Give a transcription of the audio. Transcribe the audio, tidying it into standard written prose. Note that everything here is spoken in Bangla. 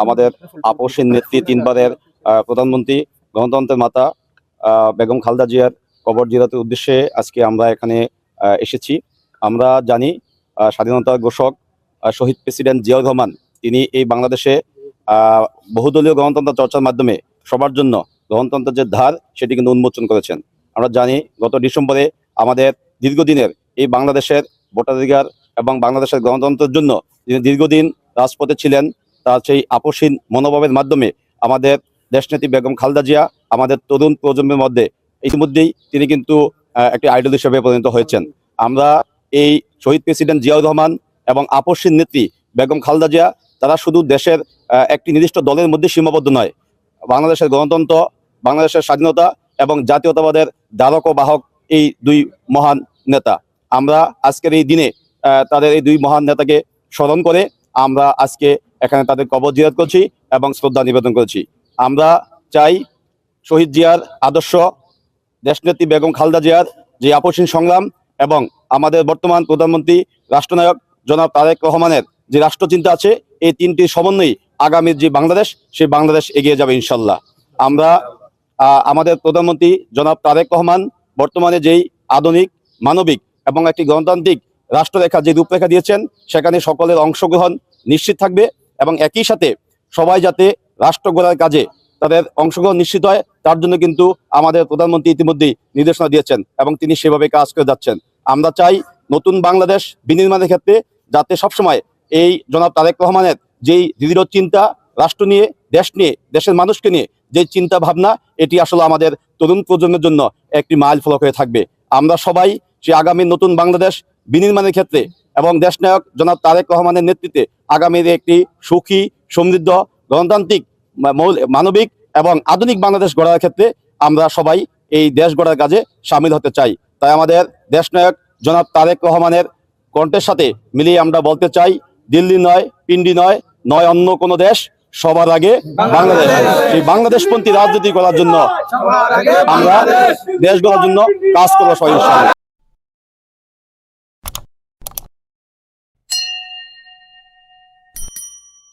আমাদের আপসীন নেত্রী তিনবারের প্রধানমন্ত্রী গণতন্ত্রের মাতা বেগম খালেদা জিয়ার কবর জিয়ারতের উদ্দেশ্যে আজকে আমরা এখানে এসেছি। আমরা জানি স্বাধীনতা ঘোষক শহীদ প্রেসিডেন্ট জিয়াউর রহমান তিনি এই বাংলাদেশে বহুদলীয় গণতন্ত্র চর্চার মাধ্যমে সবার জন্য গণতন্ত্রের যে ধার সেটি কিন্তু উন্মোচন করেছেন। আমরা জানি গত ডিসেম্বরে আমাদের দীর্ঘদিনের এই বাংলাদেশের ভোটাধিকার এবং বাংলাদেশের গণতন্ত্রের জন্য যিনি দীর্ঘদিন রাজপথে ছিলেন, তার সেই আপসীন মনোভাবের মাধ্যমে আমাদের দেশনেত্রী বেগম খালেদা জিয়া আমাদের তরুণ প্রজন্মের মধ্যে ইতিমধ্যেই তিনি কিন্তু একটি আইডল হিসেবে পরিণত হয়েছেন। আমরা এই শহীদ প্রেসিডেন্ট জিয়াউর রহমান এবং আপসীন নেত্রী বেগম খালেদা জিয়া তারা শুধু দেশের একটি নির্দিষ্ট দলের মধ্যে সীমাবদ্ধ নয়, বাংলাদেশের গণতন্ত্র, বাংলাদেশের স্বাধীনতা এবং জাতীয়তাবাদের ধারক ও বাহক এই দুই মহান নেতা। আমরা আজকের এই দিনে তাদের এই দুই মহান নেতাকে স্মরণ করে আমরা আজকে এখানে তাদের কবর জিয়ারত করছি এবং শ্রদ্ধা নিবেদন করেছি। আমরা চাই শহীদ জিয়ার আদর্শ, দেশনেত্রী বেগম খালেদা জিয়ার যে আপসীন সংগ্রাম এবং আমাদের বর্তমান প্রধানমন্ত্রী রাষ্ট্রনায়ক জনাব তারেক রহমানের যে রাষ্ট্রচিন্তা আছে, এই তিনটি সমন্বয়ে আগামীর যে বাংলাদেশ, সেই বাংলাদেশ এগিয়ে যাবে ইনশাল্লাহ। আমরা আমাদের প্রধানমন্ত্রী জনাব তারেক রহমান বর্তমানে যেই আধুনিক, মানবিক এবং একটি গণতান্ত্রিক রাষ্ট্ররেখা যে রূপরেখা দিয়েছেন, সেখানে সকলের অংশগ্রহণ নিশ্চিত থাকবে এবং একই সাথে সবাই যাতে রাষ্ট্র গড়ার কাজে তাদের অংশগ্রহণ নিশ্চিত হয়, তার জন্য কিন্তু আমাদের প্রধানমন্ত্রী ইতিমধ্যেই নির্দেশনা দিয়েছেন এবং তিনি সেভাবে কাজ করে যাচ্ছেন। আমরা চাই নতুন বাংলাদেশ বিনির্মাণের ক্ষেত্রে যাতে সবসময় এই জনাব তারেক রহমানের যেই দৃঢ় চিন্তা, রাষ্ট্র নিয়ে, দেশ নিয়ে, দেশের মানুষকে নিয়ে যে চিন্তা ভাবনা, এটি আসলে আমাদের তরুণ প্রজন্মের জন্য একটি মাইল ফলক হয়ে থাকবে। আমরা সবাই সেই আগামী নতুন বাংলাদেশ বিনির্মাণের ক্ষেত্রে এবং দেশনায়ক জনাব তারেক রহমানের নেতৃত্বে আগামীর একটি সুখী, সমৃদ্ধ, গণতান্ত্রিক, মানবিক এবং আধুনিক বাংলাদেশ গড়ার ক্ষেত্রে আমরা সবাই এই দেশ গড়ার কাজে সামিল হতে চাই। তাই আমাদের দেশনায়ক জনাব তারেক রহমানের কণ্ঠের সাথে মিলিয়ে আমরা বলতে চাই, দিল্লি নয়, পিন্ডি নয়, নয় অন্য কোনো দেশ, সবার আগে বাংলাদেশ। সেই বাংলাদেশপন্থী রাজনীতি করার জন্য আমরা দেশ গড়ার জন্য কাজ করবো সবাই।